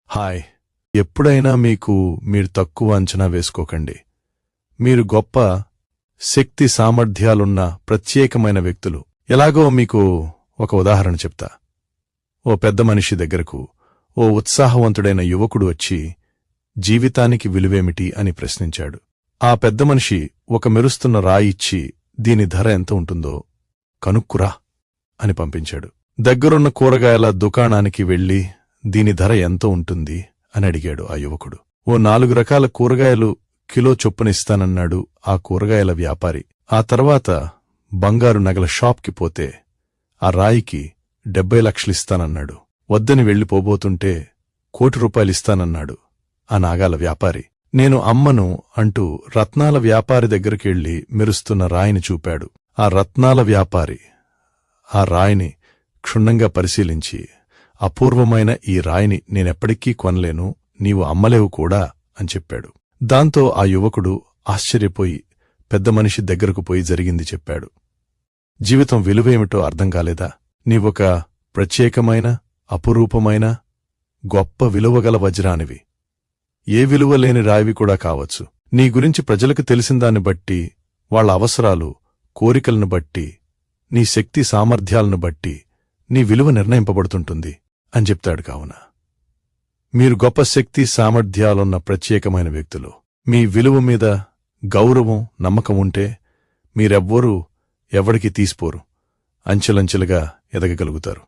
Hi. ఎప్పుడైనా మీరు తక్కువ అంచనా వేసుకోకండి. మీరు గొప్ప శక్తి సామర్థ్యాలున్న ప్రత్యేకమైన వ్యక్తులు. ఎలాగో మీకు ఒక ఉదాహరణ చెప్తా. ఓ పెద్ద మనిషి దగ్గరకు ఓ ఉత్సాహవంతుడైన యువకుడు వచ్చి జీవితానికి విలువేమిటి అని ప్రశ్నించాడు. ఆ పెద్ద మనిషి ఒక మెరుస్తున్న రాయి ఇచ్చి దీని ధర ఎంత ఉంటుందో కనుక్కురా అని పంపించాడు. దగ్గరున్న కూరగాయల దుకాణానికి వెళ్లి దీని ధర ఎంత ఉంటుంది అని అడిగాడు ఆ యువకుడు. ఓ 4 రకాల కూరగాయలు కిలో చొప్పునిస్తానన్నాడు ఆ కూరగాయల వ్యాపారి. ఆ తర్వాత బంగారు నగల షాప్కి పోతే ఆ రాయికి 70 లక్షలిస్తానన్నాడు. వద్దని వెళ్లిపోబోతుంటే ₹1 కోటి ఆ నాగాల వ్యాపారి. నేను అమ్మను అంటూ రత్నాల వ్యాపారి దగ్గరికెళ్లి మెరుస్తున్న రాయిని చూపాడు. ఆ రత్నాల వ్యాపారి ఆ రాయిని క్షుణ్ణంగా పరిశీలించి, అపూర్వమైన ఈ రాయిని నేనెప్పటికీ కొనలేను, నీవు అమ్మలేవు కూడా అని చెప్పాడు. దాంతో ఆ యువకుడు ఆశ్చర్యపోయి పెద్ద మనిషి దగ్గరకు పోయి జరిగింది చెప్పాడు. జీవితం విలువేమిటో అర్థం కాలేదా? నీవొక ప్రత్యేకమైన, అపురూపమైన, గొప్ప విలువగల వజ్రానివి. ఏ విలువలేని రాయివి కూడా కావచ్చు. నీ గురించి ప్రజలకు తెలిసిందాన్ని బట్టి, వాళ్ల అవసరాలు, కోరికలను బట్టి, నీ శక్తి సామర్థ్యాలను బట్టి నీ విలువ నిర్ణయింపబడుతుంటుంది అని చెప్తాడు. కావున మీరు గొప్ప శక్తి సామర్థ్యాలున్న ప్రత్యేకమైన వ్యక్తులు. మీ విలువ మీద గౌరవం, నమ్మకం ఉంటే మీరెవ్వరూ ఎవడికి తీసిపోరు, అంచెలంచెలుగా ఎదగగలుగుతారు.